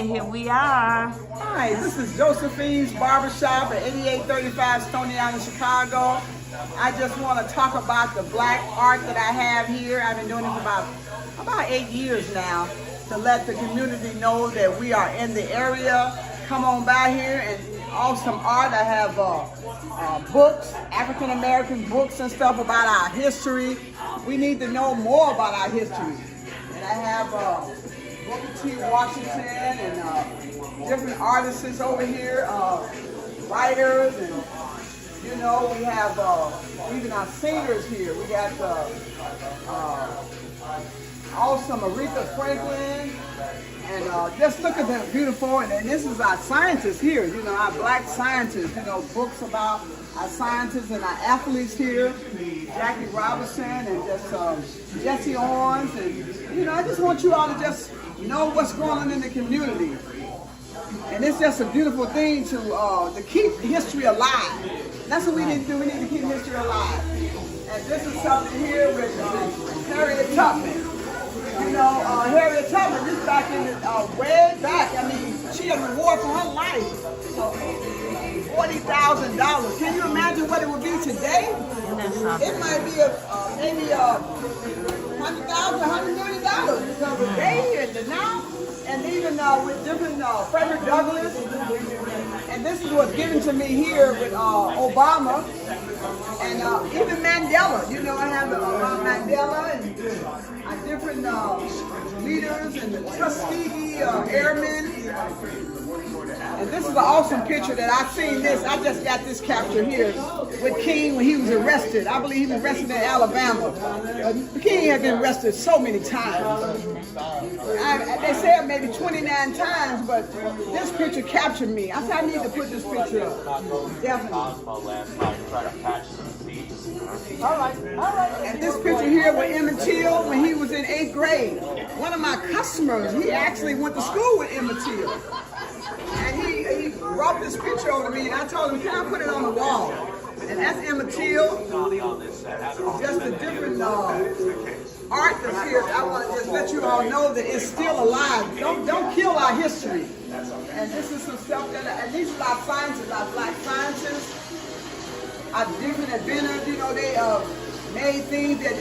Okay, here we are. Hi, this is Josephine's Barber Shop at 8835 Stony Island, Chicago. I just want to talk about the black art that I have here. I've been doing it for about 8 years now to let the community know that we are in the area. Come on by here and awesome art. I have books, African American books and stuff about our history. We need to know more about our history. And I have Booker T. Washington and different artists over here, writers, and you know, we have even our singers here. We got awesome Aretha Franklin, and just look at them, beautiful. And this is our scientists here, you know, our black scientists, you know, books about our scientists and our athletes here, Jackie Robinson and just Jesse Owens, and you know, I just want you all to just know what's going on in the community. And it's just a beautiful thing to keep history alive. That's what we need to do. We need to keep history alive. And this is something here with Harriet Tubman. You know, Harriet Tubman, this back in the, way back. I mean, she had a reward for her life. $40,000. Can you imagine what it would be today? It might be maybe $100,000, $100 million because of day and the now. And even with different Frederick Douglass, and this is what's given to me here with Obama, and even Mandela. You know, I have Mandela and different leaders and the Tuskegee Airmen. And this is an awesome picture that I've seen this. I just got this capture here with King when he was arrested. I believe he was arrested in Alabama. King has been arrested so many times. They said maybe 29 times, but this picture captured me. I said I need to put this picture up. Definitely. All right. And this picture here with Emmett Till when he was in 8th grade. One of my customers, he actually went to school with Emmett Till. And he brought this picture over to me, and I told him, can I put it on the wall? And that's Emmett Till. Just a different art that's here. I want to just let you all know that it's still alive. Don't kill our history. And this is some stuff that, and these are our scientists, our black scientists, our different inventors. You know, they made things that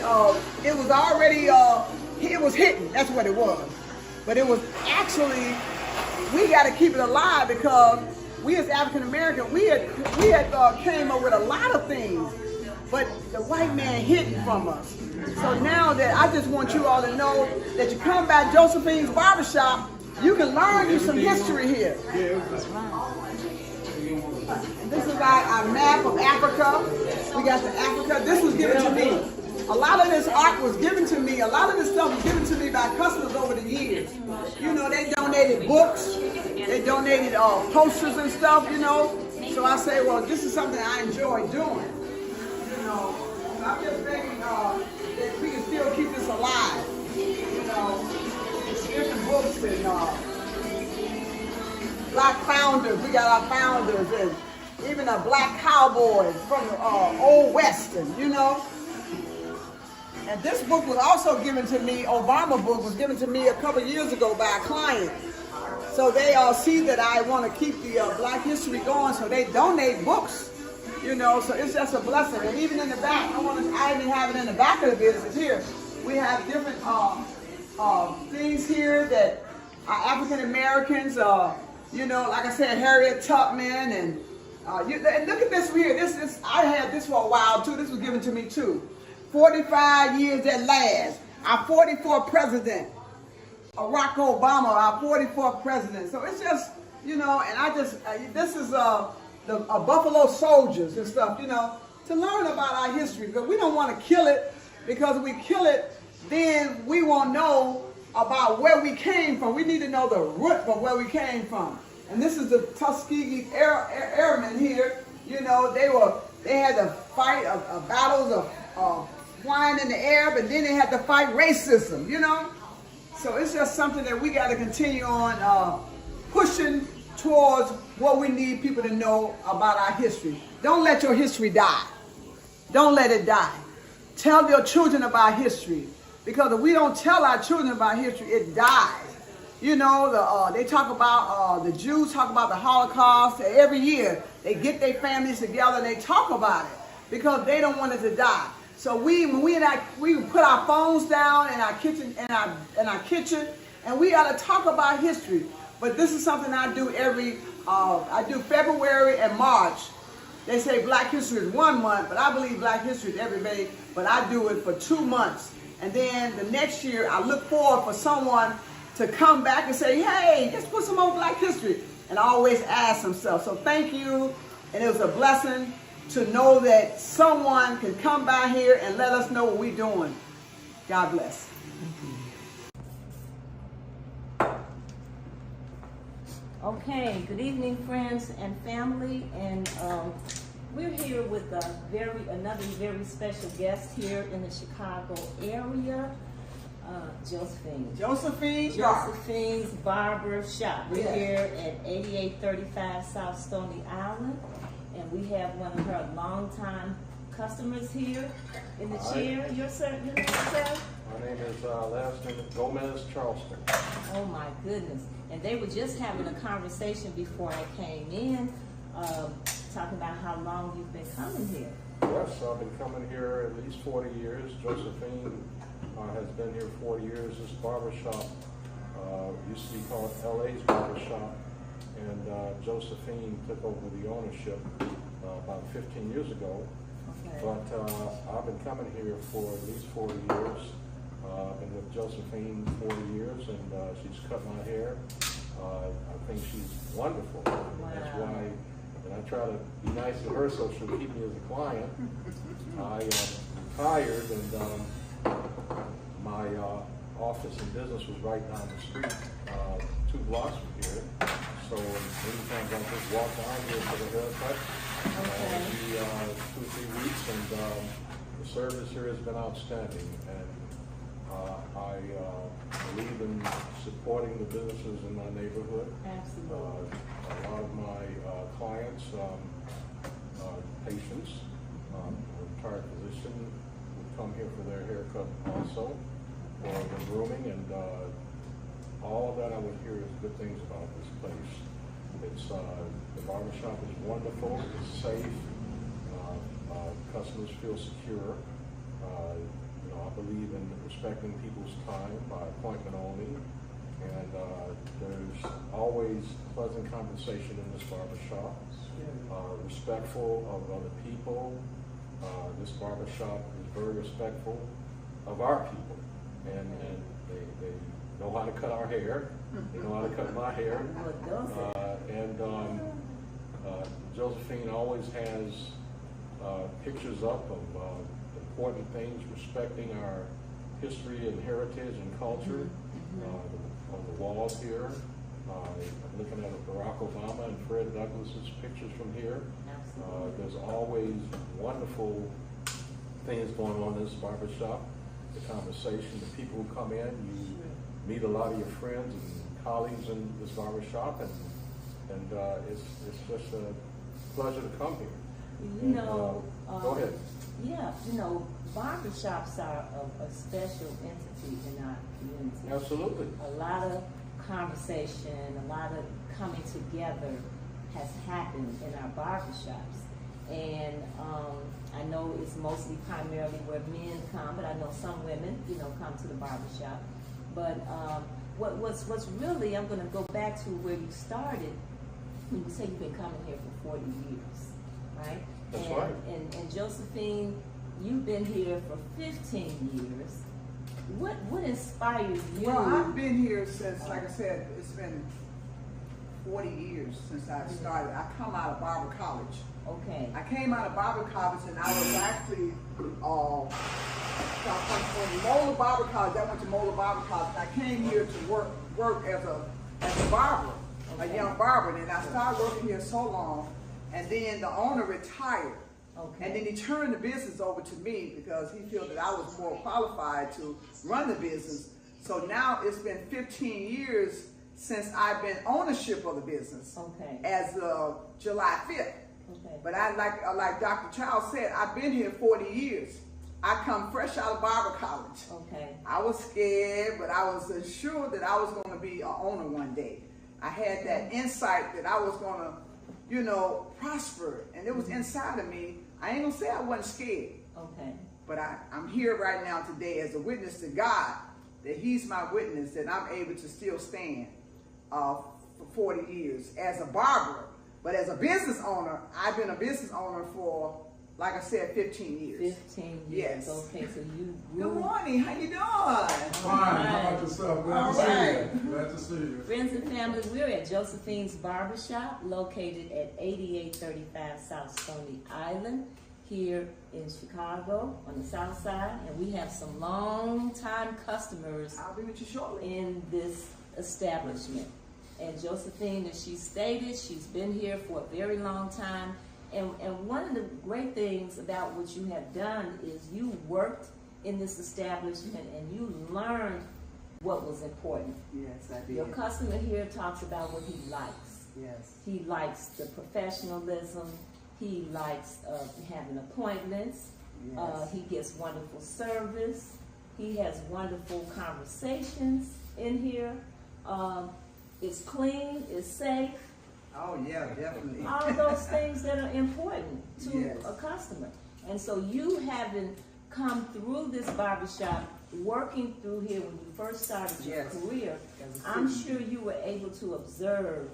it was already, it was hidden. That's what it was. But it was actually, we got to keep it alive because we as African American, we had came up with a lot of things, but the white man hidden from us. So now that I just want you all to know that you come by Josephine's Barbershop, you can learn you some history here. And this is our map of Africa. We got the Africa. This was given to me. A lot of this art was given to me. A lot of this stuff was given to me by customers over the years. You know, they donated books. They donated posters and stuff, you know. So I say, well, this is something I enjoy doing. You know, so I'm just thinking that we can still keep this alive. You know, different books and black founders. We got our founders and even a black cowboys from the Old Western, you know. And this book was also given to me, Obama book was given to me a couple years ago by a client. So they all see that I want to keep the black history going, so they donate books, you know, so it's just a blessing. And even in the back, I even have it in the back of the business here. We have different things here that are African Americans, you know, like I said, Harriet Tubman, and look at this here. This I had this for a while too. This was given to me too. 45 years at last. Our 44th president, Barack Obama, our 44th president. So it's just, you know, and I just, this is the Buffalo Soldiers and stuff, you know, to learn about our history, because we don't want to kill it, because if we kill it, then we won't know about where we came from. We need to know the root of where we came from. And this is the Tuskegee Airmen here. You know, they had to fight battles of flying in the air, but then they had to fight racism, you know? So it's just something that we got to continue on pushing towards what we need people to know about our history. Don't let your history die. Don't let it die. Tell your children about history, because if we don't tell our children about history, it dies. You know, they talk about, the Jews talk about the Holocaust. Every year they get their families together and they talk about it because they don't want it to die. So we put our phones down in our kitchen, and we got to talk about history. But this is something I do I do February and March. They say Black History is 1 month, but I believe Black History is every day, but I do it for 2 months. And then the next year, I look forward for someone to come back and say, hey, let's put some more Black History. And I always ask themselves. So thank you. And it was a blessing to know that someone can come by here and let us know what we're doing. God bless. Okay, good evening, friends and family, and we're here with another very special guest here in the Chicago area, Josephine. Josephine's Barber Shop. We're here at 8835 South Stony Island, and we have one of her longtime customers here in the chair. Your name, sir? My name is Leslie Gomez Charleston. Oh my goodness. And they were just having a conversation before I came in, talking about how long you've been coming here. Yes, I've been coming here at least 40 years. Josephine has been here 40 years. This barbershop used to be called LA's Barbershop, and Josephine took over the ownership about 15 years ago. Okay. But I've been coming here for at least 40 years. I've been with Josephine 40 years, and she's cut my hair. I think she's wonderful. Wow. That's why, and I try to be nice to her so she'll keep me as a client. I retired, and my office and business was right down the street, 2 blocks from here. So many times I just walk down here for the haircut. Every 2 or 3 weeks, and the service here has been outstanding. And I believe in supporting the businesses in my neighborhood. Absolutely. A lot of my clients, patients, retired physician would come here for their haircut also, or the grooming, and all of that I would hear is good things about this place. It's the barbershop is wonderful. It's safe. Customers feel secure. I believe in respecting people's time by appointment only, and there's always pleasant conversation in this barbershop. Respectful of other people. This barbershop is very respectful of our people, and they know how to cut our hair. They know how to cut my hair. Josephine always has pictures up of important things, respecting our history and heritage and culture on the walls here. I'm looking at Barack Obama and Fred Douglass's pictures from here. There's always wonderful things going on in this barbershop. The conversation, the people who come in, you meet a lot of your friends and colleagues in this barbershop, and it's just a pleasure to come here. Go ahead. Yeah, barbershops are a special entity in our community. Absolutely. A lot of conversation, a lot of coming together has happened in our barbershops. And I know it's mostly primarily where men come, but I know some women, come to the barbershop. But what's really, I'm going to go back to where you started when you say you've been coming here for 40 years, right? That's right. And Josephine, you've been here for 15 years. What inspired you? Well, I've been here since, like I said, it's been 40 years since I started. I come out of Barber College. Okay. I came out of Barber College, and I was actually from Mola Barber College. I went to Mola Barber College. And I came here to work as a barber, a young barber. And I started working here so long, and then the owner retired. Okay. And then he turned the business over to me because he felt that I was more qualified to run the business. So now it's been 15 years since I've been ownership of the business. Okay. As of July 5th. Okay. But I like Dr. Charles said, I've been here 40 years. I come fresh out of Barber College. Okay. I was scared, but I was assured that I was going to be an owner one day. I had that insight that I was going to, you know, prosper. And it was inside of me. I ain't going to say I wasn't scared. Okay. But I'm here right now today as a witness to God, that he's my witness, that I'm able to still stand for 40 years as a barber. But as a business owner, I've been a business owner for, like I said, 15 years. 15 years. Yes. Okay, so you Good morning. How you doing? Fine. How about yourself? Glad to see you. Glad to see you. Friends and family, we're at Josephine's Barber Shop, located at 8835 South Stony Island, here in Chicago on the south side. And we have some long-time customers I'll be with you shortly. in this establishment. And Josephine, as she stated, she's been here for a very long time. And one of the great things about what you have done is you worked in this establishment and you learned what was important. Yes, I did. Your customer here talks about what he likes. Yes. He likes the professionalism. He likes having appointments. Yes. He gets wonderful service. He has wonderful conversations in here. It's clean, it's safe. Oh, yeah, definitely. All of those things that are important to Yes. a customer. And so you having come through this barbershop, working through here when you first started your Yes. career, I'm sure you were able to observe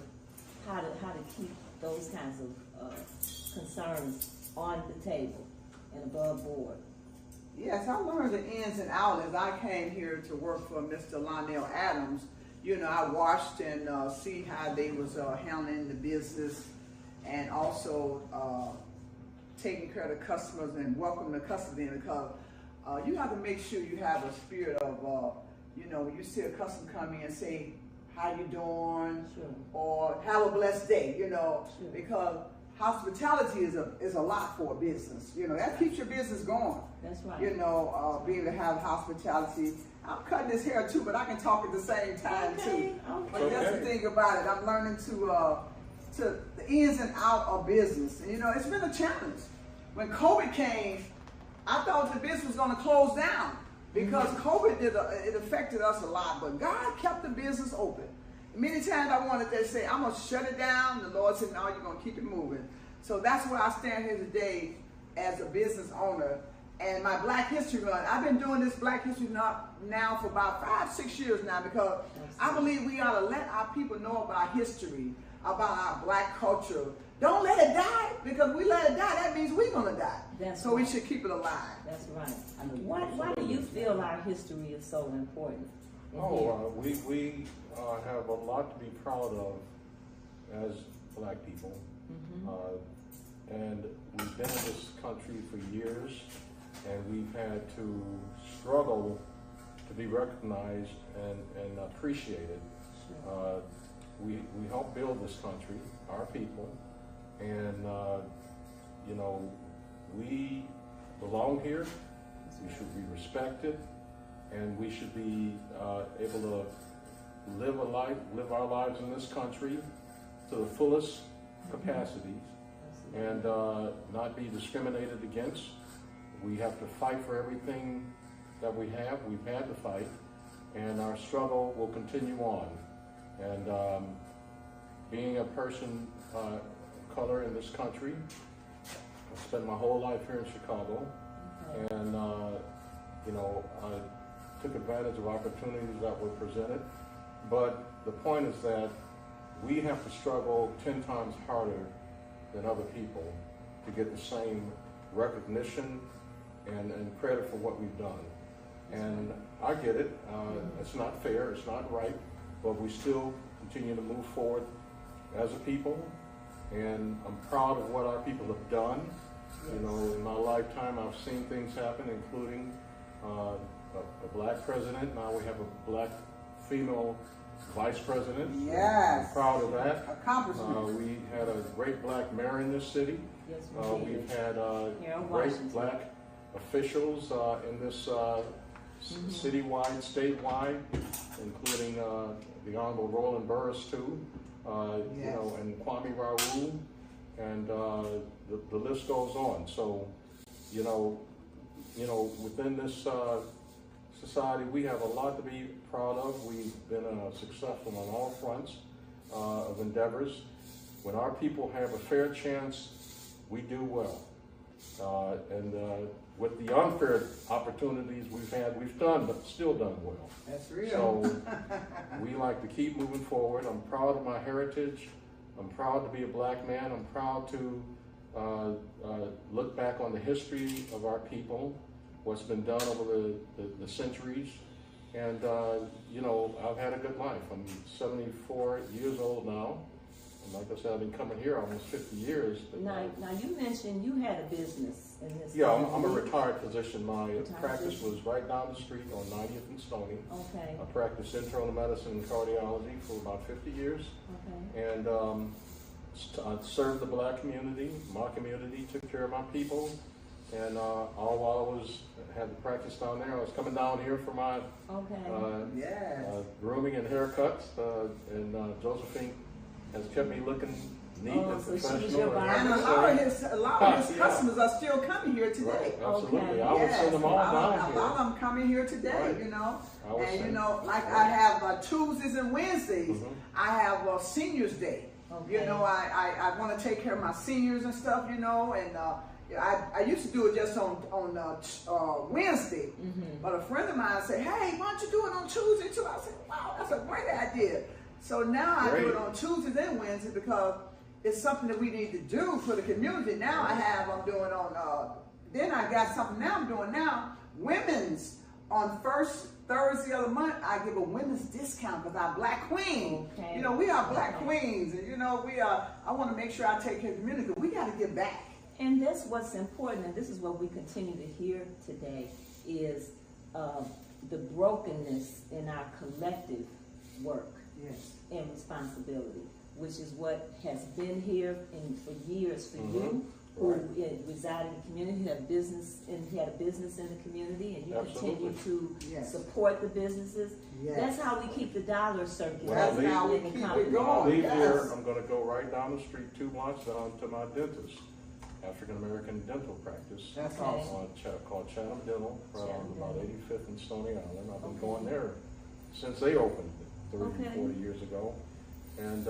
how to keep those kinds of concerns on the table and above board. Yes, I learned the ins and outs as I came here to work for Mr. Lionel Adams. You know, I watched and see how they was handling the business, and also taking care of the customers and welcoming the customers in, because you have to make sure you have a spirit of, you know, when you see a customer come in and say, how you doing? Sure. Or have a blessed day, you know, Sure. because hospitality is a lot for a business. You know, that keeps your business going. That's right. You know, being able to have hospitality. I'm cutting this hair too, but I can talk at the same time Okay, too. okay. But that's the thing about it. I'm learning to the ins and out of business. And, you know, it's been a challenge. When COVID came, I thought the business was going to close down because COVID it affected us a lot. But God kept the business open. Many times I wanted to say, I'm going to shut it down. The Lord said, no, you're going to keep it moving. So that's where I stand here today as a business owner. And my Black History Month, I've been doing this Black History Month now for about 5-6 years now, because I believe we ought to let our people know about history, about our Black culture. Don't let it die, because we let it die, that means we're going to die. So we should keep it alive. That's right. Why do you feel our history is so important? We have a lot to be proud of as Black people. And we've been in this country for years, and we've had to struggle to be recognized and appreciated. We helped build this country, our people, and you know, we belong here. We should be respected, and we should be able to live our lives in this country to the fullest capacities, and not be discriminated against. We have to fight for everything that we have. We've had to fight, and our struggle will continue on. And being a person of color in this country, I spent my whole life here in Chicago, and you know, I took advantage of opportunities that were presented. But the point is that we have to struggle 10 times harder than other people to get the same recognition and credit for what we've done. And I get it. It's not fair, it's not right, but we still continue to move forward as a people. And I'm proud of what our people have done. You know, in my lifetime, I've seen things happen, including a Black president. Now we have a Black female vice president. Yes. I'm proud of that. Accomplishment. We had a great Black mayor in this city. Yes, we did. We've had Here in great Washington. Black officials in this citywide, statewide, including the Honorable Roland Burris too, you know, and Kwame Raoul, and the list goes on. So, you know, within this society, we have a lot to be proud of. We've been successful on all fronts of endeavors. When our people have a fair chance, we do well. And with the unfair opportunities we've had, we've done, but still done well. That's real. So we like to keep moving forward. I'm proud of my heritage. I'm proud to be a black man. I'm proud to look back on the history of our people, what's been done over the centuries. And, you know, I've had a good life. I'm 74 years old now. And like I said, I've been coming here almost 50 years. But Now you mentioned you had a business in this. yeah, I'm a retired physician. My Retired practice physician. was right down the street on 90th and Stony. Okay. I practiced internal medicine and cardiology for about 50 years. Okay. And I served the black community, my community, took care of my people. And all while I had the practice down there, I was coming down here for my Okay. grooming and haircuts. And Josephine has kept me looking neat and so she's professional. your barber. And a lot of his customers are still coming here today. Right, absolutely. Okay. I would send them all down A lot here. of them coming here today, Right. you know. I would And you send- know, like I have Tuesdays and Wednesdays, Mhm. I have Seniors Day. Okay. You know, I want to take care of my seniors and stuff, you know, and I used to do it just on Wednesday. Mm-hmm. But a friend of mine said, hey, why don't you do it on Tuesday too? I said, wow, that's a great idea. So now I do Great. it on Tuesdays and Wednesdays because it's something that we need to do for the community. Now I'm doing on, then I got something now I'm doing now, women's on first Thursday of the month, I give a women's discount because I'm black queen. Okay. You know, we are black queens, and you know, I want to make sure I take care of the community. We got to give back. And that's what's important, and this is what we continue to hear today, is the brokenness in our collective work Yes. and responsibility, which is what has been here for years for you, who Right. reside in the community, who have business and had a business in the community, and you Absolutely. continue to Yes. support the businesses. Yes. That's how we keep the dollar circulating. Well, That's how we in the keep company. it When I going. leave Yes. here, I'm going to go right down the street 2 blocks down to my dentist, African American dental practice. That's Okay. awesome. Called Chatham Dental, right on Chatham about Dental. 85th and Stony Island. I've been Okay. going there since they opened 30, Okay. 40 years ago. And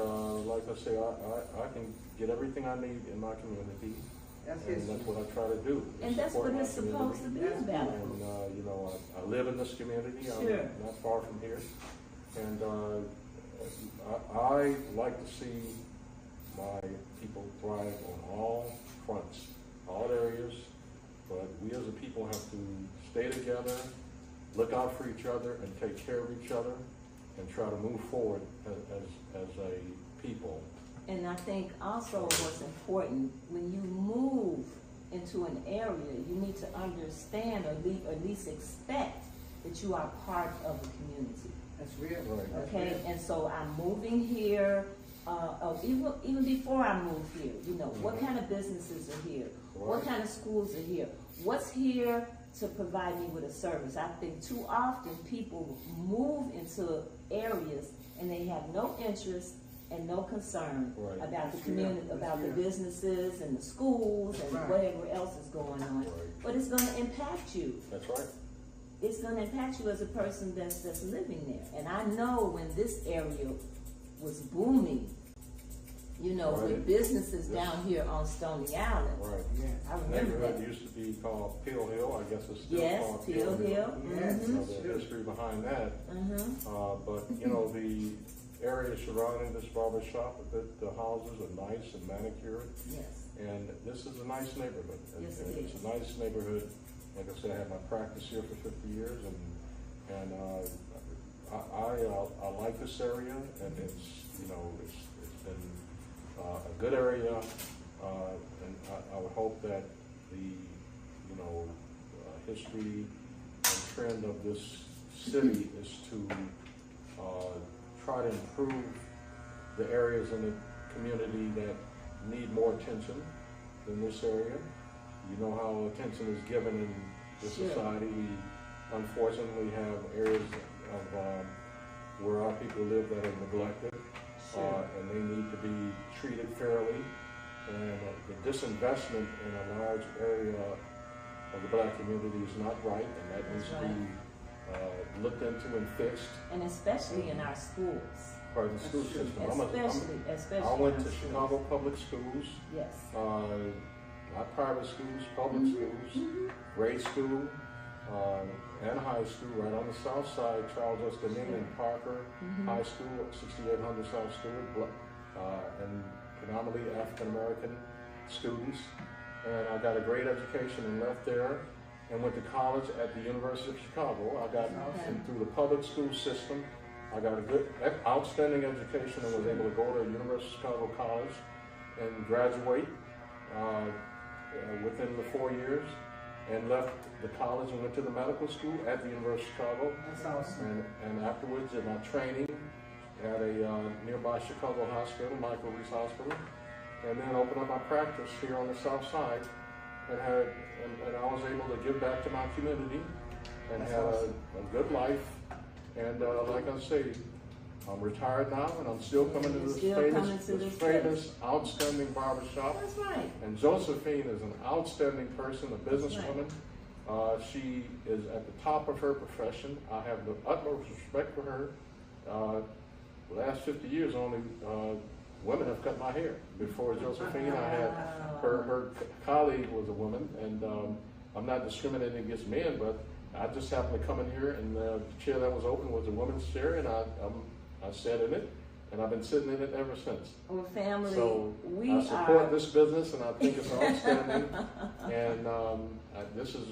like I say, I can get everything I need in my community, That's and history. that's what I try to do. is And that's support what my it's supposed to community. be about. And you know, I live in this community. Sure. I'm not far from here, and I like to see my people thrive on all fronts, all areas. But we as a people have to stay together, look out for each other, and take care of each other, and try to move forward as a people. And I think also what's important, when you move into an area, you need to understand or at least expect that you are part of the community. That's real. Right. That's Okay, real. and so I'm moving here, even before I moved here, you know, what kind of businesses are here? What Right. kind of schools are here? What's here to provide me with a service? I think too often people move into areas and they have no interest and no concern Right. about the That's community, real. about the That's real. businesses and the schools and Right. whatever else is going on. Right. But it's gonna impact you. That's right. It's gonna impact you as a person that's living there. And I know when this area was booming, you know, with Right. businesses Yes. down here on Stony Island. Right. Yeah. I The remember neighborhood that. used to be called Peel Hill. I guess it's still Yes, called Peel Hill. Yes. You know, Mhm. the history behind that. Mhm. But you know, the area surrounding this barber shop, the houses are nice and manicured, Yes. and this is a nice neighborhood. Yes, And it it's is. a nice neighborhood. Like I said, I had my practice here for 50 years, and I like this area, and it's been a good area, and I would hope that the history and trend of this city is to try to improve the areas in the community that need more attention than this area. You know how attention is given in this Sure. society. We unfortunately have areas of where our people live that are neglected, Sure. and they need to be treated fairly. And the disinvestment in a large area of the black community is not right, and that needs to be looked into and fixed. And especially in our schools. Part of the school system. Especially I went in to our Chicago schools. public schools, Yes. not private schools, public schools, grade school, and high school, right on the south side, Charles S. Dominion Parker High School, 6800 South Stewart, and predominantly African-American students. And I got a great education and left there and went to college at the University of Chicago. I got and through the public school system. I got a good, outstanding education and was able to go to University of Chicago College and graduate within the 4 years, and left the college and went to the medical school at the University of Chicago. That's awesome. And afterwards, in my training at a nearby Chicago hospital, Michael Reese Hospital, and then opened up my practice here on the south side, and I was able to give back to my community and That's had awesome. a good life. And like I say, I'm retired now, and I'm still coming to this famous, outstanding barber shop. That's right. And Josephine is an outstanding person, a businesswoman. She is at the top of her profession. I have the utmost respect for her. The last 50 years, only women have cut my hair. Before Josephine, I had her colleague was a woman, and I'm not discriminating against men, but I just happened to come in here, and the chair that was open was a woman's chair, and I sat in it, and I've been sitting in it ever since. Well, family, So we I support are. this business, and I think it's outstanding. And this is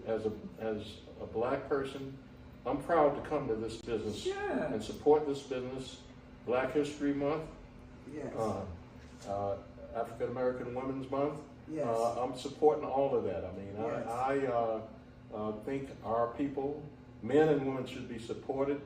as a black person, I'm proud to come to this business Sure. and support this business. Black History Month, Yes. African American Women's Month. Yes. I'm supporting all of that. I mean, Yes. I think our people, men and women, should be supported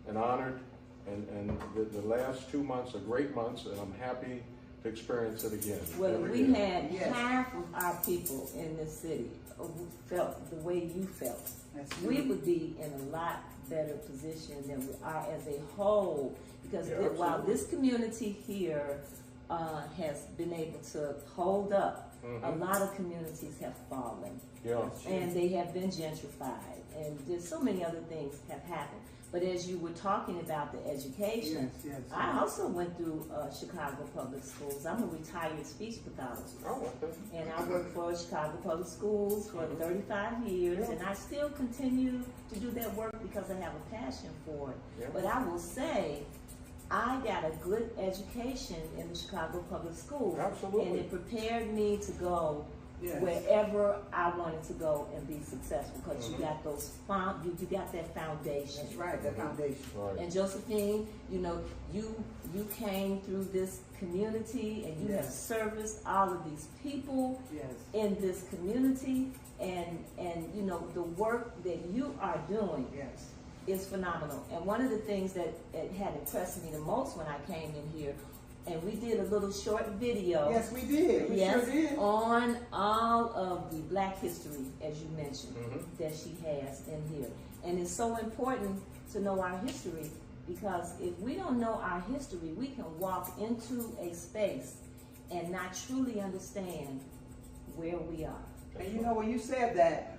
and honored. And the last 2 months are great months, and I'm happy to experience it again. Well, every we day. had Yes. half of our people in this city who felt the way you felt. That's We true. would be in a lot better position than we are as a whole, because Yeah, while absolutely. this community here has been able to hold up, a lot of communities have fallen, Yeah. and they have been gentrified, and there's so many other things have happened. But as you were talking about the education, Yes, yes, I yes. also went through Chicago Public Schools. I'm a retired speech pathologist. Oh, okay. And I worked for Chicago Public Schools for 35 years, and I still continue to do that work because I have a passion for it. Yeah. But I will say, I got a good education in the Chicago Public Schools. Absolutely. And it prepared me to go Yes. wherever I wanted to go and be successful, because you got those you got that foundation. That's right, that foundation. Right. And Josephine, you know, you came through this community, and you have Yes. serviced all of these people Yes. in this community, and you know, the work that you are doing Yes. is phenomenal. And one of the things that it had impressed me the most when I came in here, and we did a little short video. Yes, we did. We Yes, sure did. on all of the Black history, as you mentioned, that she has in here. And it's so important to know our history, because if we don't know our history, we can walk into a space and not truly understand where we are. And you know, when you said that,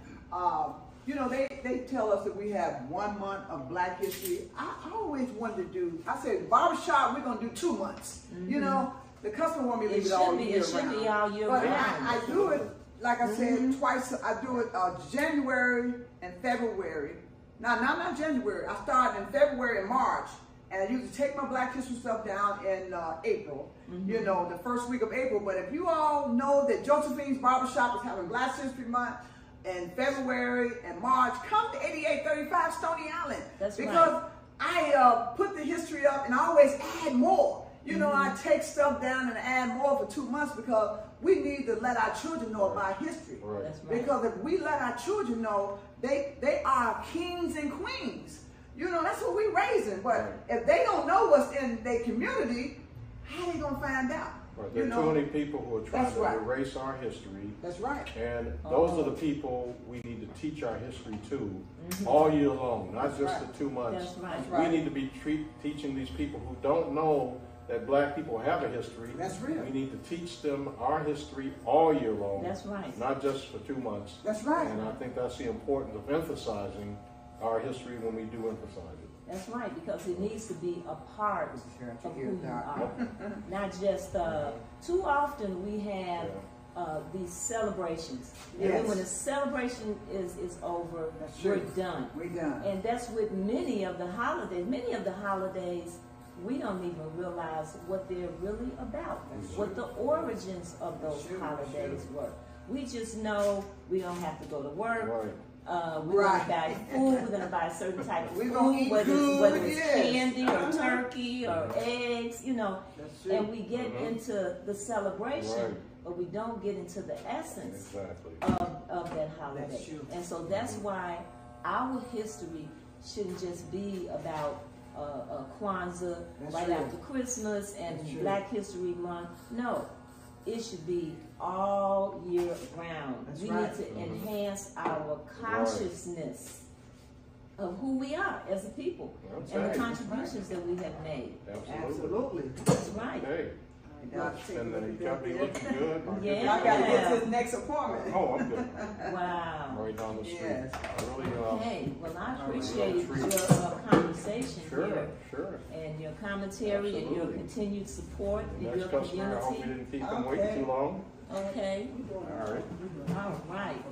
you know, they tell us that we have 1 month of Black history. I always wanted to do, I said, barbershop, we're going to do 2 months. You know, the customer want me to leave it all year It should be all year But round. I do it, like I said, twice. I do it January and February. Now, not January. I start in February and March. And I usually take my Black history stuff down in April, you know, the first week of April. But if you all know that Josephine's Barbershop is having Black History Month in February and March, come to 8835 Stony Island. That's because right. I put the history up and I always add more. You know, I take stuff down and add more for 2 months, because we need to let our children know about history. Right. That's right. Because if we let our children know, they are kings and queens. You know, that's what we raising. But Right. if they don't know what's in their community, how they gonna find out? Right. There You are know? too many people who are trying That's to right. erase our history. That's right. And those are the people we need to teach our history to all year long, not That's just right. the 2 months. That's right. That's right. We need to be teaching these people who don't know that Black people have a history. That's real. We need to teach them our history all year long. That's right. Not just for 2 months. That's right. And I think that's the importance of emphasizing our history when we do emphasize it. That's right, because it needs to be a part of who you are. Not just, too often we have these celebrations. And then when the celebration is over, we're done. We're done. And that's with many of the holidays. Many of the holidays, we don't even realize what they're really about, what the origins of those holidays were. We just know we don't have to go to work. We're going to buy food. We're going to buy a certain type of food, whether it's candy or turkey or eggs, you know. And we get into the celebration, but we don't get into the essence of that holiday. And so that's why our history shouldn't just be about Kwanzaa after Christmas and Black History Month. No, it should be all year round. We need to enhance our consciousness of who we are as a people and the contributions that we have made. Absolutely. That's right. Hey. And you got me looking good. I got to get to the next appointment. Oh, I'm good. Wow. Right down the street. Yes. I really, Okay, well, I appreciate your conversation here. Sure. And your commentary and your continued support in your Next customer, I hope you community. didn't keep them waiting too long. Okay. All right. All right.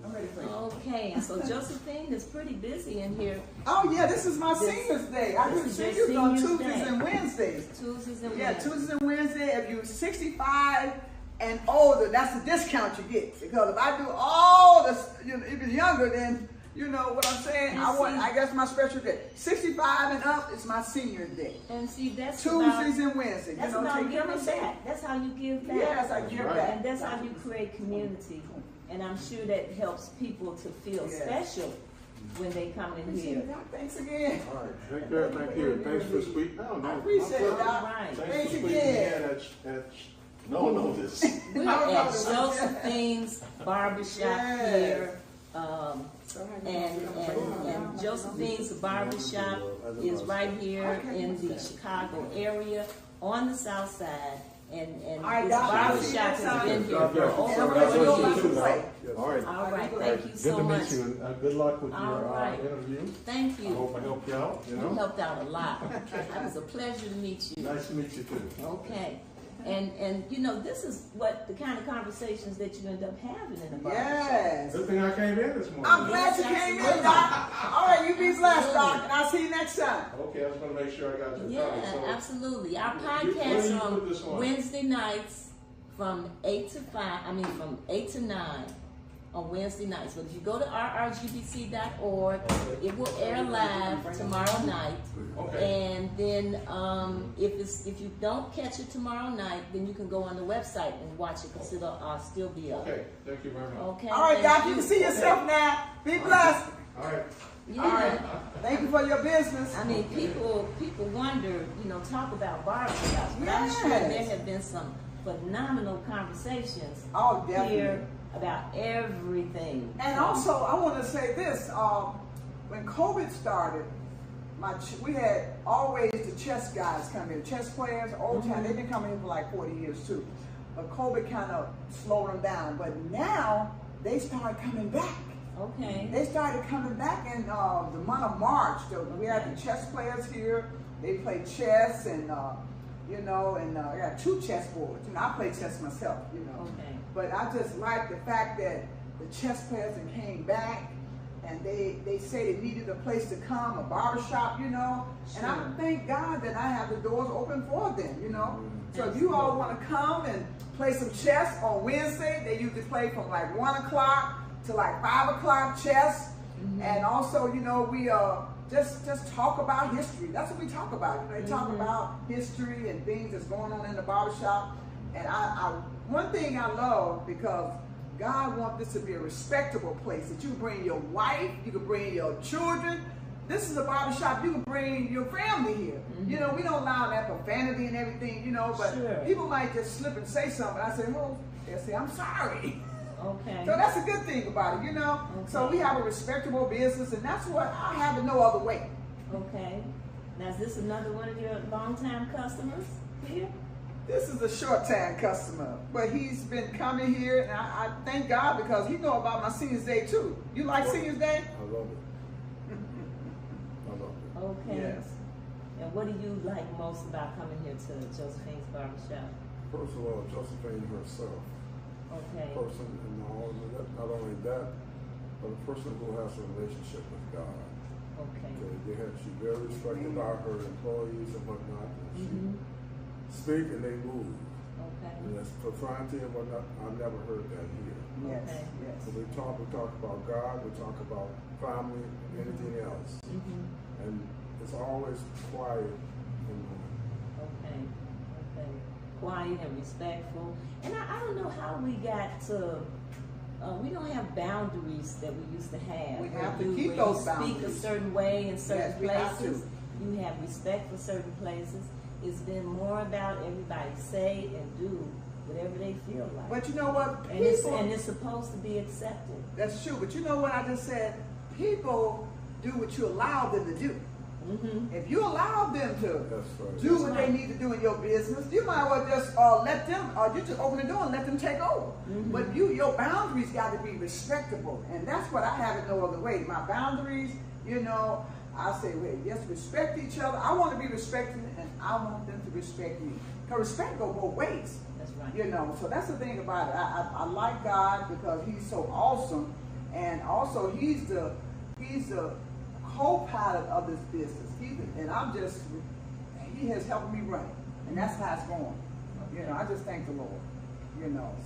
I'm ready for you. Okay, and so Josephine is pretty busy in here. Oh yeah, this is my seniors day. I do This is your seniors on seniors Tuesdays day. and Wednesdays. Tuesdays and Yeah, Wednesdays. Tuesdays and Wednesdays. If you're 65 and older, that's the discount you get. Because if I do all this, you know, if you're younger, then you know what I'm saying. I guess my special day. 65 and up is my senior day. And see, that's Tuesdays about, and Wednesdays. that's You know, about take care of giving myself. back. That's how you give back. Yes, I give back. And that's how you create community. And I'm sure that helps people to feel special when they come in here. Thanks again. All right. Take care. Thank you. Thanks for speaking. I appreciate it, Doc. Right. Thanks for speaking again. No, this. We're at Josephine's Barbershop here. And Josephine's Barbershop is right here in the Chicago area on the south side. And this barbershop has been here for over 40 years. All right. All right, thank you so Good to much. meet you. And good luck with All your right. interview. Thank I you. hope I helped you out. You You know. helped out a lot. It was a pleasure to meet you. Nice to meet you too. Okay. And you know, this is what the kind of conversations that you end up having in a barbershop. Yes. Good thing I came in this morning. I'm glad you came in, Doc. All right, you be blessed, Doc, and I'll see you next time. Okay, I was going to make sure I got your Yeah, time. So, absolutely. Our where do podcast you put this on on? Wednesday nights from 8 to 5, from 8 to 9 on Wednesday nights. But if you go to rrgbc.org, it will air live tomorrow night. Okay. And then if you don't catch it tomorrow night, then you can go on the website and watch it because it'll still be up. Okay, thank you very much. Okay. All right, thank Doc, you can see yourself now. Be blessed. All right. Yeah. All right. Thank you for your business. I mean, people wonder, talk about barbershops, but I'm sure Yes. there have been some phenomenal conversations Oh, definitely. here about everything. And also, I want to say this. When COVID started, we had always the chess guys come here, chess players, old time. They've been coming here for like 40 years too. But COVID kind of slowed them down. But now they started coming back. Okay. They started coming back in the month of March. We had the chess players here. They play chess and I got 2 chess boards. I play chess myself, Okay. But I just like the fact that the chess players came back and they say they needed a place to come, a barbershop, And I thank God that I have the doors open for them, So if you all want to come and play some chess on Wednesday, they usually play from like 1 o'clock to like 5 o'clock chess. And also, we just talk about history. That's what we talk about. They talk about history and things that's going on in the barbershop. And one thing I love, because God wants this to be a respectable place, that you bring your wife, you can bring your children. This is a barbershop, you can bring your family here. We don't allow that profanity and everything, but people might just slip and say something. I say, they'll say, I'm sorry. Okay. So that's a good thing about it, Okay. So we have a respectable business, and that's what I have it no other way. Okay. Now, is this another one of your longtime customers here? This is a short-time customer, but he's been coming here, and I thank God because he know about my Seniors Day too. You like Seniors Day? I love it. I love it. Okay. Yes. And what do you like most about coming here to Josephine's Barbershop? First of all, Josephine herself, Okay. person, and not only that, but a person who has a relationship with God. Okay. She's very respected by her employees and whatnot. And she speak and they move. Okay. And that's propriety and whatnot. I've never heard that here. Yes, Okay. yes. So we talk about God, we talk about family, anything else. And it's always quiet and Okay. Okay. Quiet and respectful. And I don't know how we got to. We don't have boundaries that we used to have. We have to Where keep you those speak boundaries. a certain way in certain Yes, we have places. You have respect for certain places. It's been more about everybody say and do whatever they feel like. But you know what? and it's supposed to be accepted. That's true. But you know what I just said? People do what you allow them to do. If you allow them to That's right. do what they need to do in your business, you might well just let them, you just open the door and let them take over. But your boundaries got to be respectable. And that's what I have it no other way. My boundaries, I say, wait, yes, respect each other. I want to be respected and I want them to respect me. Because respect goes both ways. That's right. So that's the thing about it. I like God because he's so awesome. And also he's the co-pilot of this business. He has helped me run it. And that's how it's going. I just thank the Lord.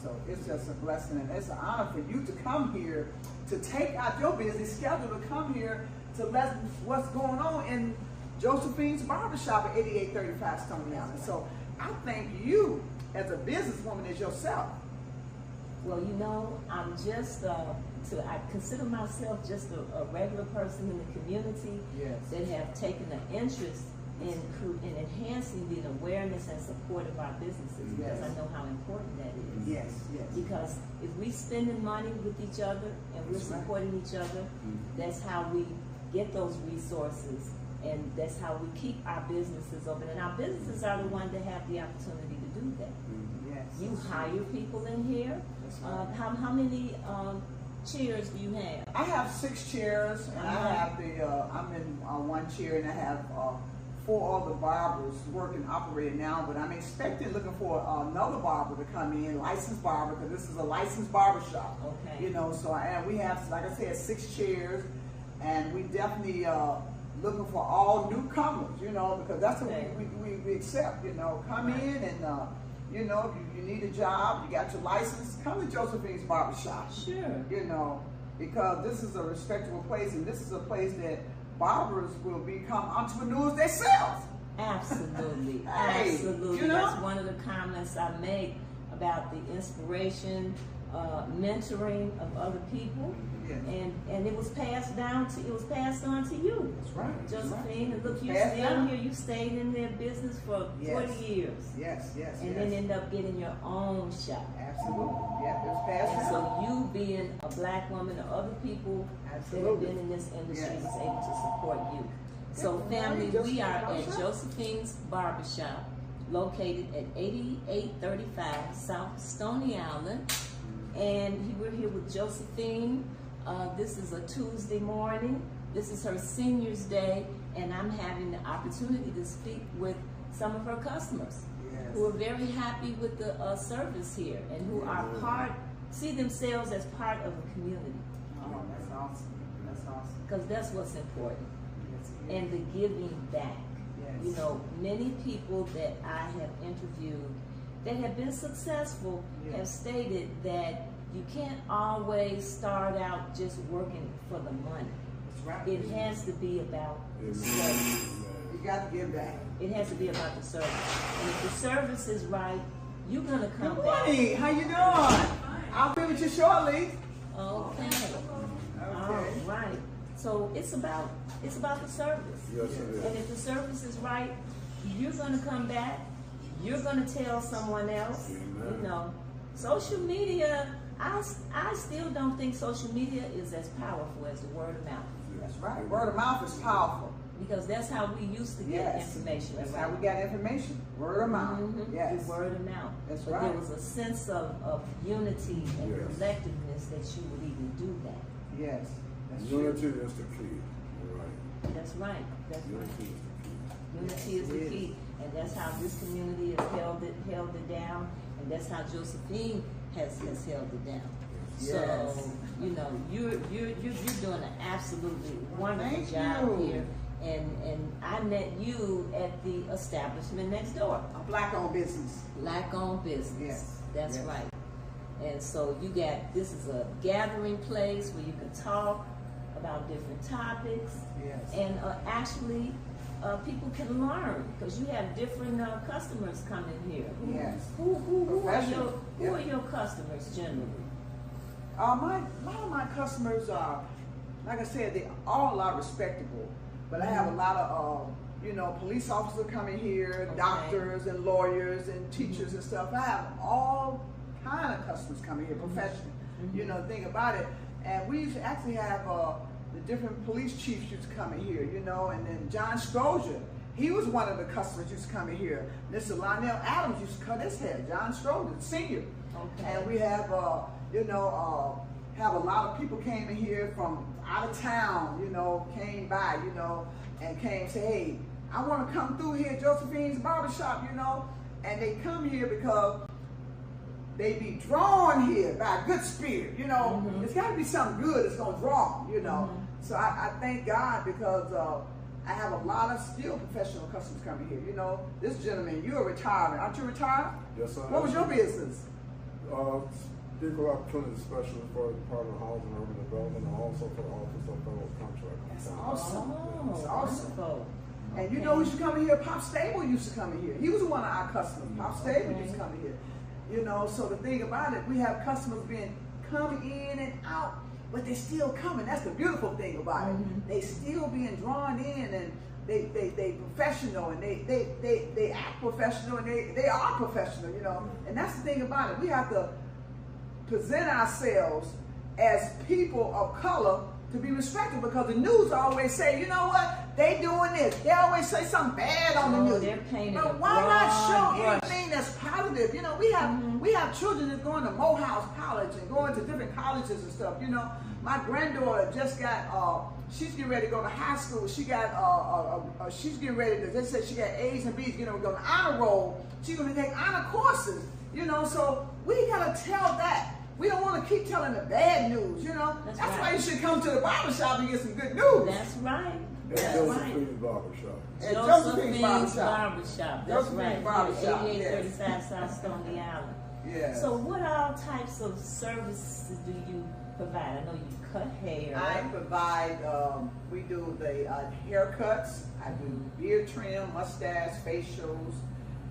So it's just a blessing and it's an honor for you to come here, to take out your busy schedule to come here to let what's going on in Josephine's Barbershop at 8835 Stony Island. So I thank you as a businesswoman as yourself. Well, I'm just, I consider myself just a regular person in the community that have taken an interest in enhancing the awareness and support of our businesses because I know how important that is. Yes, yes. Because if we spending money with each other and we're supporting each other, that's how we get those resources and that's how we keep our businesses open. And our businesses are the ones that have the opportunity to do that. Yes. You hire people in here. How many chairs do you have? I have 6 chairs, and I have I'm in one chair, and I have 4 other barbers working, operating now, but I'm looking for another barber to come in, licensed barber, because this is a licensed barber shop. Okay. And we have, like I said, 6 chairs, and we definitely looking for all newcomers, because that's what we accept, come in and, if you need a job, you got your license, come to Josephine's Barbershop. Sure. Because this is a respectable place, and this is a place that barbers will become entrepreneurs themselves. Absolutely. Hey, Absolutely. That's one of the comments I make about the inspiration, mentoring of other people. Yes. And it was passed on to you. That's right. Josephine, and look, you're Passed still down. here. You stayed in their business for 40 years. Yes, yes, And then end up getting your own shop. Absolutely. Yeah, it was passed And down. so you being a black woman or other people that have been in this industry was able to support you. So family, we are at Josephine's Barbershop, located at 8835 South Stony Island. And we're here with Josephine. This is a Tuesday morning. This is her Seniors Day, and I'm having the opportunity to speak with some of her customers who are very happy with the service here and who are see themselves as part of the community. Oh, that's awesome. That's awesome. Because that's what's important. Yes, And the giving back. Yes. Many people that I have interviewed that have been successful have stated that you can't always start out just working for the money. That's right. It has to be about the service. You got to give back. It has to be about the service. And if the service is right, you're going to come Good back. morning. How you doing? I'll be with you shortly. Okay. Okay. All right. So it's about the service. Yes, it is. And if the service is right, you're going to come back. You're going to tell someone else. Amen. Social media, I still don't think social media is as powerful as the word of mouth. That's right. Word of mouth is powerful. Because that's how we used to get information. That's how we got information. Word of mouth. Yes. Through word of mouth. That's but right. There was a sense of unity and collectiveness that you would even do that. Yes. That's Unity true. is the key. You're right. That's right. That's Unity right. is the key. Unity is the key, and that's how this community has held it down, and that's how Josephine has held it down. Yes. So you know you're doing an absolutely wonderful Thank job you. here, and I met you at the establishment next door. A black-owned business. Black-owned business. Yes. That's Yes. right. And so this is a gathering place where you can talk about different topics, Yes. and actually people can learn because you have different customers coming here. Yes. Who Professional. are your customers generally? A lot of my customers are, like I said, they all are respectable. But I have a lot of, police officers coming here, Okay. doctors and lawyers and teachers and stuff. I have all kind of customers coming here, professional. Think about it. And we used to actually have the different police chiefs used to come in here, and then John Strozier, he was one of the customers used to come in here. Mr. Lionel Adams used to cut his hair, John Strozier, senior. Okay. And we have, have a lot of people came in here from out of town, came by, and came say, hey, I want to come through here, Josephine's Barbershop, and they come here because they be drawn here by a good spirit, It's got to be something good that's going to draw them, So I thank God because I have a lot of still professional customers coming here. This gentleman, you're a retirement. Aren't you retired? Yes, sir. What was your business? Equal Opportunity Specialist for the Department of Housing and Urban Development, and also for the Office of Federal Contract. That's awesome. Oh, That's awesome. wonderful. And you know who used to come in here? Pop Stable used to come in here. He was one of our customers. Pop Stable used to come in here. So the thing about it, we have customers being coming in and out, but they're still coming. That's the beautiful thing about it. They still being drawn in, and they professional, and they act professional, and they are professional, And that's the thing about it. We have to present ourselves as people of color to be respected, because the news always say, you know what, they doing this. They always say something bad on the news. They're painting But a why not show broad brush. anything that's positive? We have children that's going to Morehouse College and going to different colleges and stuff. My granddaughter just got she's getting ready to go to high school. She got she's getting ready to, they said she got A's and B's, go to honor roll. She's gonna take honor courses, so we gotta tell that. We don't want to keep telling the bad news, That's right. why you should come to the barbershop and get some good news. That's right. At That's right. Josephine's Barbershop. At Josephine's Barbershop. Barbershop. That's Josephine's right. Barbershop, 8835 South Stony Island. Yes. So what all types of services do you provide? I know you cut hair. I provide, we do the haircuts, I do beard trim, mustache, facials,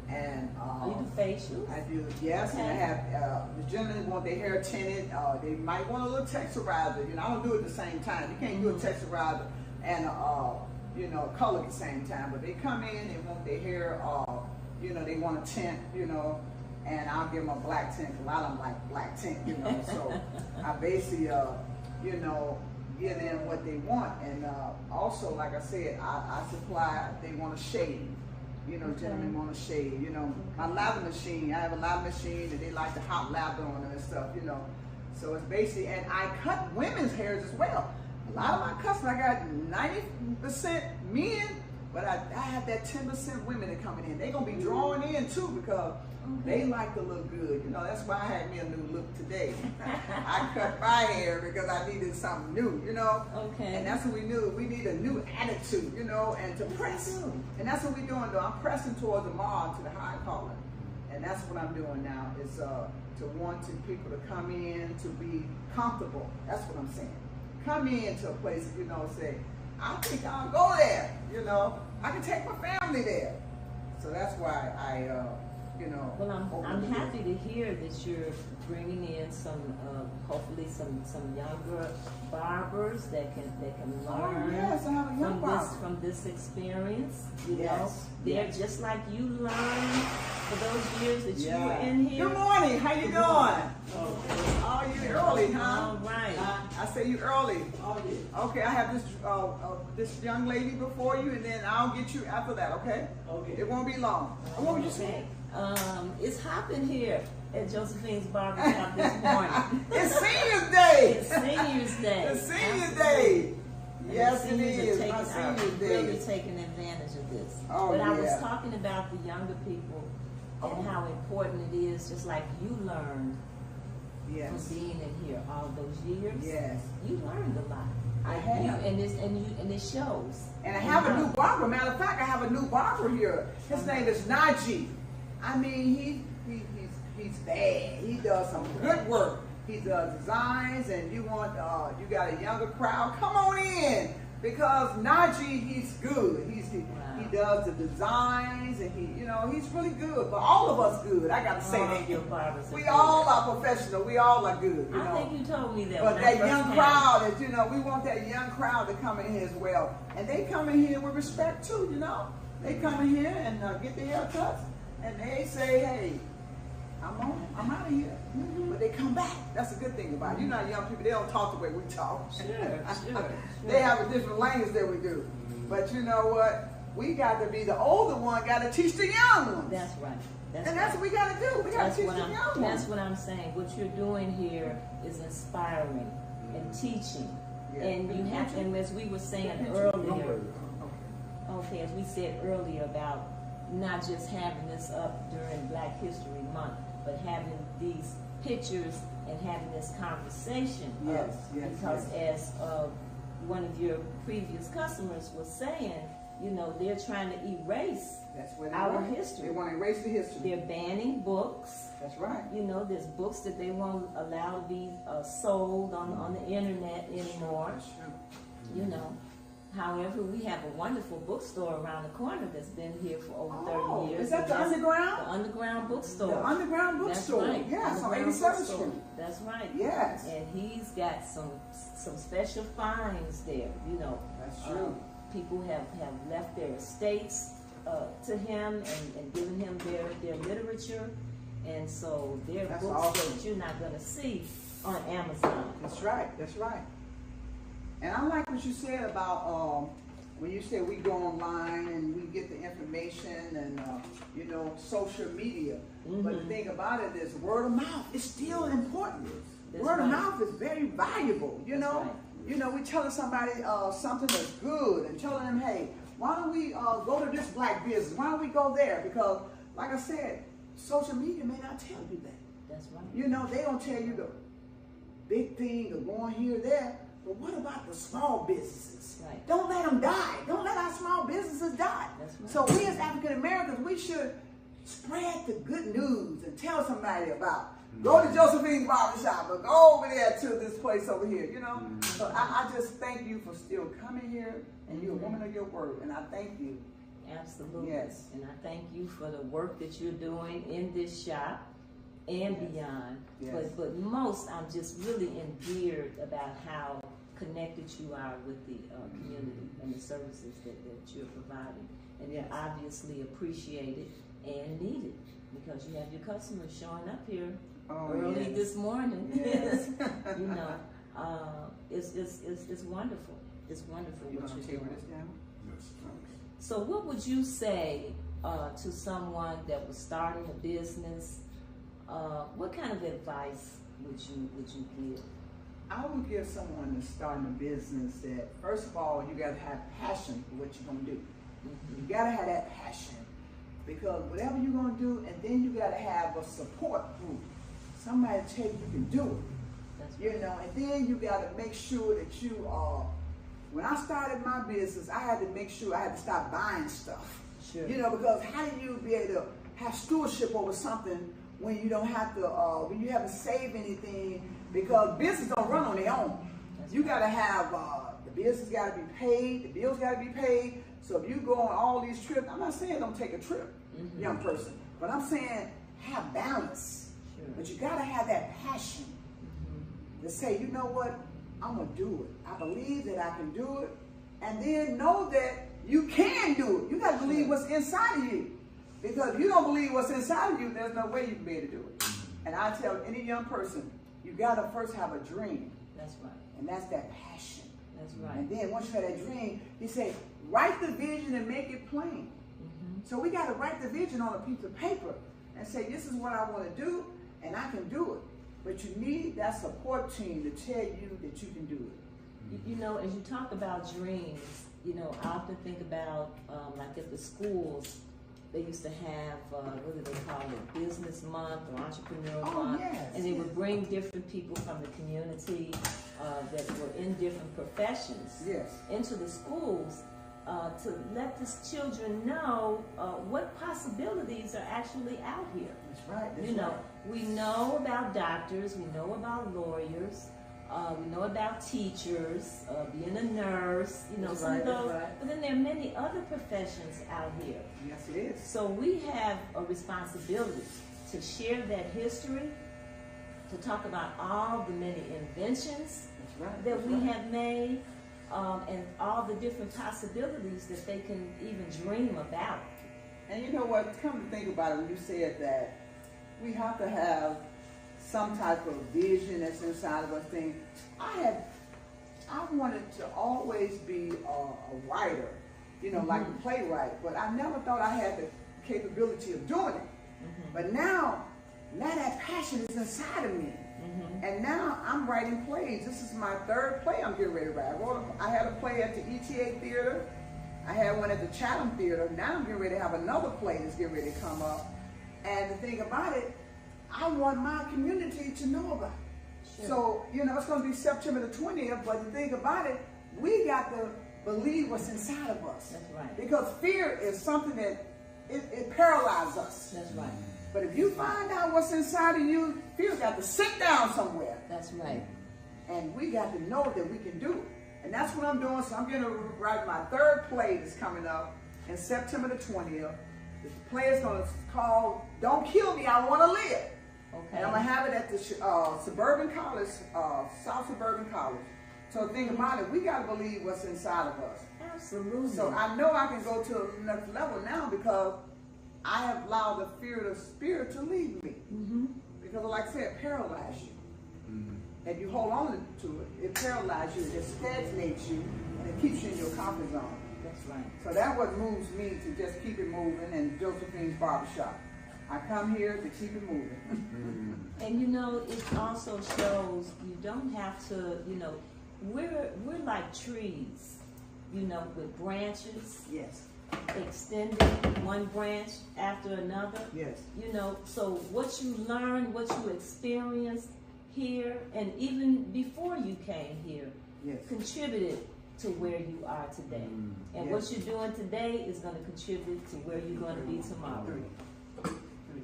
and You do facials? I do, yes, and I Okay. have, the gentlemen want their hair tinted, they might want a little texturizer, I don't do it at the same time. You can't do a texturizer and color at the same time, but they come in, they want their hair, they want a tint, and I'll give them a black tint, a lot of them like black tint, so I basically, give them what they want, and also, like I said, I supply, they want a shade. Gentlemen want a shade, my lather machine, I have a lather machine and they like the hot lather on it and stuff, So it's basically, and I cut women's hairs as well. A lot of my customers, I got 90% men, but I have that 10% women that coming in. They're going to be drawing in too because they like to look good. That's why I had me a new look today. I cut my hair because I needed something new, Okay. And that's what we knew. We need a new attitude, and to press. And that's what we're doing, though. I'm pressing towards the mark, to the high calling. And that's what I'm doing now, is to want people to come in, to be comfortable. That's what I'm saying. Come into a place, say, I think I'll go there, I can take my family there. So that's why you know. Well, open I'm the happy to hear that you're bringing in some, hopefully some younger barbers that can learn yes, I have a young barber. from this experience. You Yes, know, they're yes. just like you learned for those years that you were in here. Good morning. How you doing? Oh, you early, huh? All right. I say you early. Okay, I have this young lady before you, and then I'll get you after that. Okay? Okay. It won't be long. What would you say? It's hopping here at Josephine's Barber Shop this morning. It's Seniors Day. It's Seniors Day. It's Seniors Absolutely. Day. And Yes, the it seniors is. are My Seniors really Day. taking advantage of this. Oh, but I was yeah. talking about the younger people and how important it is, just like you learned Yes. from being in here all those years. Yes. You learned a lot. I And have. and it shows. And I have a new barber. Matter of fact, I have a new barber here. His name is Najee. I mean, he's bad. He does some good work. He does designs, and you got a younger crowd. Come on in, because Najee, he's good. He does the designs, and he's really good. But all of us good. I got to say that. Your barbers are We good. all are professional. We all are good. You I know. think you told me that. But when I that first young came. crowd, we want that young crowd to come in here as well. And they come in here with respect too, you know. They come in here and get their haircuts, and they say, hey, I'm out of here. But they come back. That's a good thing about it. You know, young people, they don't talk the way we talk. Sure. They have a different language than we do. But you know what? We got to be the older one, got to teach the young ones. That's right. And that's what we got to do. We got to teach the young ones. That's what I'm saying. What you're doing here is inspiring and teaching. Yeah. And you have, and as we were saying earlier, okay, as we said earlier about not just having this up during Black History Month, but having these pictures and having this conversation. Yes, yes, because as one of your previous customers was saying, they're trying to erase That's what they our want. history. They want to erase the history. They're banning books. That's right. There's books that they won't allow to be sold on the internet anymore. However, we have a wonderful bookstore around the corner that's been here for over 30 years. Is that the and that's Underground? The Underground Bookstore. The Underground Bookstore. That's right. Yes, on Underground 87th Bookstore. Street. That's right. Yes. And he's got some special finds there. That's true. People have left their estates to him and given him their literature. And so they're That's books awesome. that you're not going to see on Amazon. That's right. That's right. And I like what you said about when you said we go online and we get the information and social media. But the thing about it is word of mouth is still important. That's Word of right. mouth is very valuable. That's right. We telling somebody something that's good and telling them, hey, why don't we go to this black business? Why don't we go there? Because, like I said, social media may not tell you that. That's right. They don't tell you the big thing of going here or there. But what about the small businesses? Right. Don't let them die. Don't let our small businesses die. That's right. So we as African Americans, we should spread the good news and tell somebody about. Go to Josephine's Barber Shop or go over there to this place over here, So I just thank you for still coming here, and you're a woman of your word, and I thank you. Absolutely. Yes. And I thank you for the work that you're doing in this shop and beyond. Yes. But most, I'm just really endeared about how connected you are with the community and the services that you're providing. And Yes. they're obviously appreciated and needed because you have your customers showing up here early yes. this morning. Yes. It's wonderful. It's wonderful You what want to you're table doing. this down? Yes, thanks. So what would you say to someone that was starting a business? What kind of advice would you give? I would give someone that's starting a business that, first of all, you got to have passion for what you're going to do. Mm-hmm. You got to have that passion because whatever you're going to do, and then you got to have a support group. Somebody tell you can do it. That's right. And then you got to make sure that you are. When I started my business, I had to make sure I had to stop buying stuff. Sure. Because how do you be able to have stewardship over something when you don't have to, when you haven't saved anything? Because business don't run on their own. That's You right. got to have, the business got to be paid, the bills got to be paid. So if you go on all these trips, I'm not saying don't take a trip, young person, but I'm saying have balance. Sure. But you got to have that passion to say, you know what, I'm going to do it. I believe that I can do it. And then know that you can do it. You got to believe what's inside of you. Because if you don't believe what's inside of you, there's no way you can be able to do it. And I tell any young person, you got to first have a dream. That's right. And that's that passion. That's right. And then once you have that dream, he said, write the vision and make it plain. So we got to write the vision on a piece of paper and say, this is what I want to do, and I can do it. But you need that support team to tell you that you can do it. You know, as you talk about dreams, you know, I often think about, like at the schools, they used to have, what do they call it, Business Month or Entrepreneur Month. Yes, and they would bring different people from the community that were in different professions into the schools to let the children know what possibilities are actually out here. That's right. That's You know, we know about doctors, we know about lawyers, we know about teachers, being a nurse, you know, That's some right, of that's those, right. but then there are many other professions out here. Yes, it is. So we have a responsibility to share that history, to talk about all the many inventions That's right. that That's we right. have made, and all the different possibilities that they can even dream about. And you know what? Come to think about it, when you said that, we have to have some type of vision that's inside of us. Thing I wanted to always be a writer, you know, like a playwright, but I never thought I had the capability of doing it. But now that passion is inside of me. And now I'm writing plays. This is my third play I'm getting ready to write. I had a play at the ETA Theater. I had one at the Chatham Theater. Now I'm getting ready to have another play that's getting ready to come up. And the thing about it, I want my community to know about it. Sure. So, you know, it's going to be September the 20th, but the thing about it, we got to believe what's inside of us. That's right. Because fear is something that it paralyzes us. That's right. But if you find out what's inside of you, fear got to sit down somewhere. That's right. And we got to know that we can do it. And that's what I'm doing. So I'm going to write my third play that's coming up in September the 20th. The play is going to call Don't Kill Me, I Want to Live. Okay. And I'm going to have it at the Suburban College, South Suburban College. So think about it. We got to believe what's inside of us. Absolutely. So I know I can go to the next level now because I have allowed the fear of the spirit to lead me. Because like I said, it paralyzes you. If you hold on to it, it paralyzes you, it stagnates you, and it keeps you in your comfort zone. That's right. So that's what moves me to just keep it moving, and Josephine's Barbershop. I come here to keep it moving. And you know, it also shows you don't have to, you know, we're like trees, you know, with branches Yes. extending one branch after another. Yes. You know, so what you learn, what you experience here, and even before you came here, Yes. contributed to where you are today. And what you're doing today is going to contribute to where you're going to be tomorrow.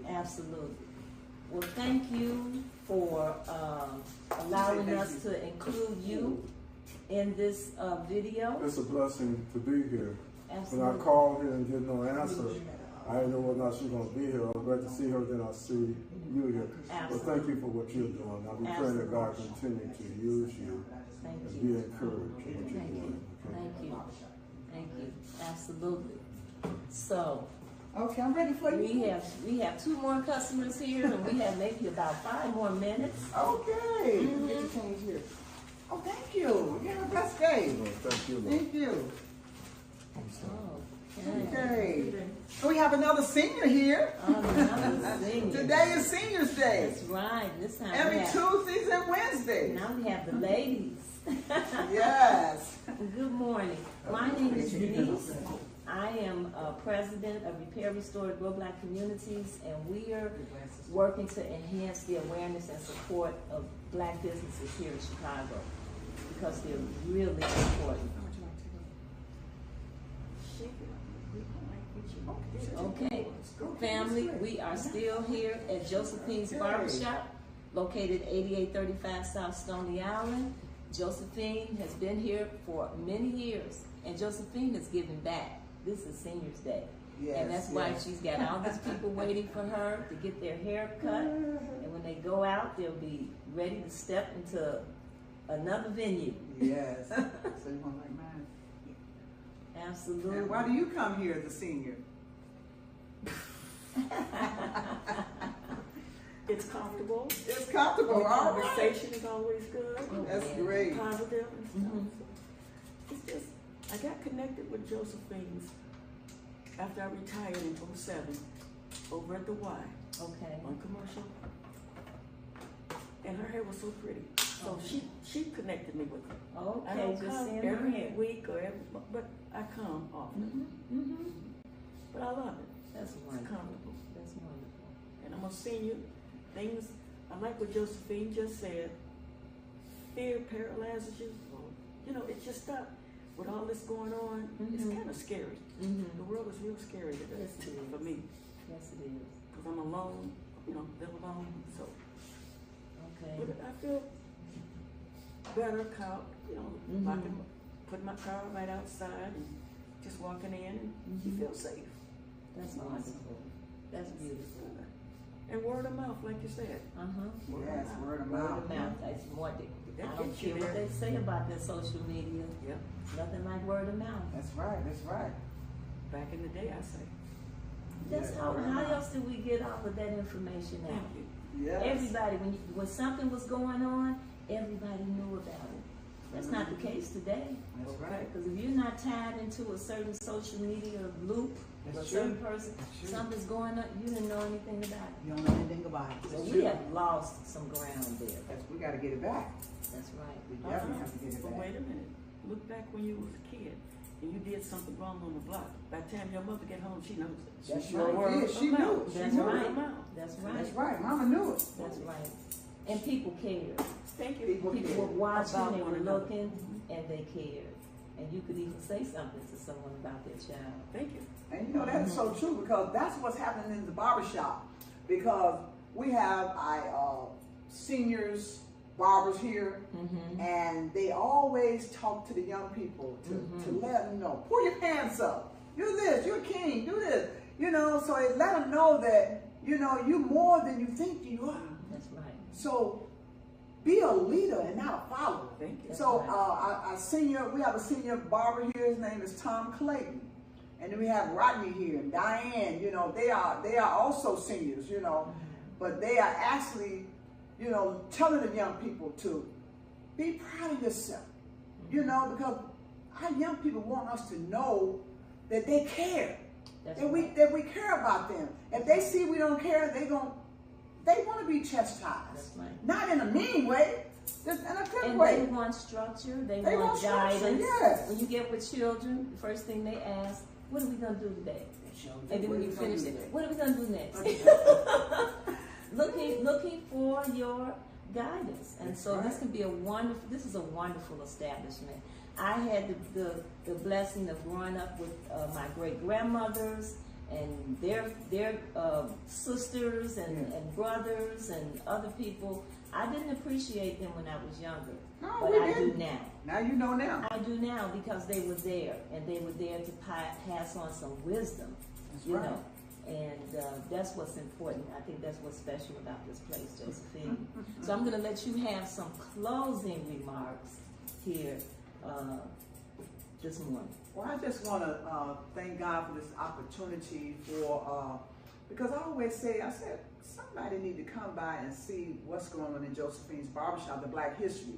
Absolutely. Well, thank you for allowing us to include you in this video. It's a blessing to be here. Absolutely. When I called her and didn't know answer, I didn't know whether or not she was going to be here. I'm glad to see her, then I'll see you here. Well, thank you for what you're doing. I'll be praying that God continue to use you Thank and you. be encouraged in what you're Thank you. doing. Thank you. Thank you. Absolutely. So Okay, I'm ready for you. we have 2 more customers here, and we have maybe about 5 more minutes. Okay. Get your change here. Oh, thank you. You have a blessed day. Well, thank you, Lord. Thank you. Okay. Okay. So we have another senior here. Another senior. Today is Seniors Day. That's right. This time Every we have, Tuesdays and Wednesdays. now we have the ladies. Yes. Good morning. My name is Denise. I am president of Repair, Restore, Grow Black Communities, and we are working to enhance the awareness and support of black businesses here in Chicago because they're really important. Okay, family, we are still here at Josephine's Barbershop, located 8835 South Stony Island. Josephine has been here for many years, and Josephine is giving back. this is Seniors Day. Yes, and that's why yes. she's got all these people waiting for her to get their hair cut. And when they go out, they'll be ready to step into another venue. Yes. So you want like mine? Absolutely. And why do you come here as a senior? It's comfortable. It's comfortable, The all right. conversation is always good. That's Yeah. great. Positive and stuff. Mhm. So it's just, I got connected with Josephine's after I retired in 07 over at the Y Okay. on commercial. And her hair was so pretty. So Okay. she connected me with her. I Okay, don't just come send her every hair. week or every, but I come often. Mm-hmm. But I love it. That's It's wonderful. comfortable. That's wonderful. And I'm a senior. Things, I like what Josephine just said. Fear paralyzes you. You know, it's just stuff. With all this going on, it's Mhm. kind of scary. Mm-hmm. The world is real scary today Yes, it is. for me. Yes, it is. Because I'm alone, you know, live alone. So, Okay. but I feel better, you know, Mhm. I can put my car right outside and just walking in and you Mhm. feel safe. That's wonderful. That's beautiful. And word of mouth, like you said. Uh-huh. Yes, word of Word mouth. of mouth. That's what That I don't gets you care what there. they say about their social media. Yeah. Nothing like word of mouth. That's right, that's right. Back in the day, I say. That's Yes, how. word of How mouth. else did we get all of that information Thank out? you. Yes. Everybody, when something was going on, everybody knew about it. That's not the case today. That's right. Because if you're not tied into a certain social media loop, That's or a true. certain person, That's true. something's going on, you didn't know anything about it. You don't know anything about it. So That's we true. have lost some ground there. We gotta get it back. That's right. We definitely have to get it But back. wait a minute. Look back when you was a kid and you did something wrong on the block. By the time your mother get home, she knows it. That's She right. sure did. She knew it. She That's knew right. it. That's right. That's right. Mama knew it. That's right. And people cared. Thank you. People People cared. were watching, About they one were another. looking, and they cared. And you could even say something to someone about their child. Thank you. And you know, that is so true because that's what's happening in the barbershop. Because we have seniors, barbers here, Mm-hmm. and they always talk to the young people to let them know, pull your pants up, do this, you're a king, do this. You know, so it let them know that, you know, you're more than you think you are. That's right. So be a leader and not a follower. Thank you. So we have a senior barber here. His name is Tom Clayton, and then we have Rodney here and Diane. You know, they are also seniors. You know, but they are actually, you know, telling the young people to be proud of yourself. You know, because our young people want us to know that they care, That's that right. we care about them. If they see we don't care, they want to be chastised. That's right. Not in a mean way, just in a good And way. they want structure, they They want want structure, guidance. yes. When you get with children, the first thing they ask, what are we going to do today? And then when you finish it, what are we going to do next? looking for your guidance. And That's so right. this is a wonderful establishment. I had the blessing of growing up with my great grandmothers and their sisters and brothers and other people. I didn't appreciate them when I was younger, No, but we I didn't. do now. Now you know now. I do now because they were there, and they were there to pass on some wisdom, That's you right. know. And that's what's important. I think that's what's special about this place, Josephine. So I'm going to let you have some closing remarks here this morning. Well, I just want to thank God for this opportunity because I always say, somebody need to come by and see what's going on in Josephine's barbershop, the Black history,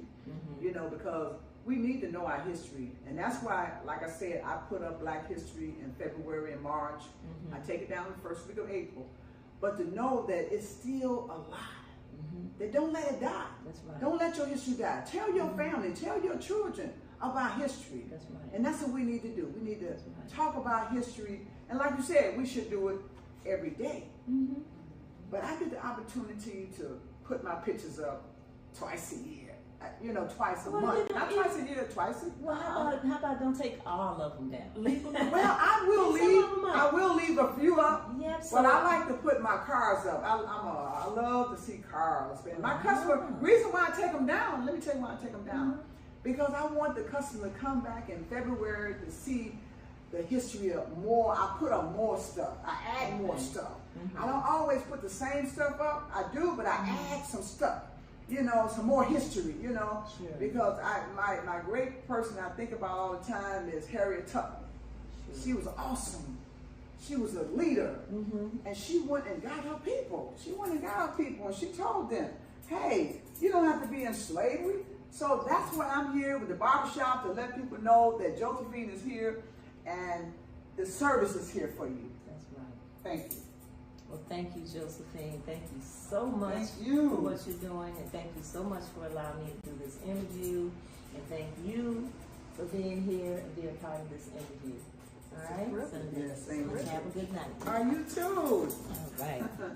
you know, because we need to know our history. And that's why, like I said, I put up Black history in February and March. I take it down the first week of April. But to know that it's still alive, that don't let it die. That's right. Don't let your history die. Tell your family, tell your children about history. That's right. And that's what we need to do. We need to That's right. talk about history. And like you said, we should do it every day. But I get the opportunity to put my pictures up twice a year. You know, twice a Well, month. you know, Not twice a year, twice a Well, how about don't take all of them down? Well, I will Leave some leave. of 'em up. I will leave a few up. Yep, But I like to put my cars up. I love to see cars. And my customer, Ah. reason why I take them down, let me tell you why I take them down. Because I want the customer to come back in February to see the history of more. I put up more stuff. I add more stuff. I don't always put the same stuff up. I do, but I add some stuff. You know, some more history, you know, because my great person I think about all the time is Harriet Tubman. She was awesome. She was a leader, and she went and got her people. She went and got her people, and she told them, hey, you don't have to be in slavery. So that's why I'm here with the barbershop, to let people know that Josephine is here, and the service is here for you. That's right. Thank you. Well, thank you, Josephine. Thank you so much Thank you. for what you're doing, and thank you so much for allowing me to do this interview, and thank you for being here and being a part of this interview. All right? So, Yes, thank you. have a good night. Are you too? All right. Thank you.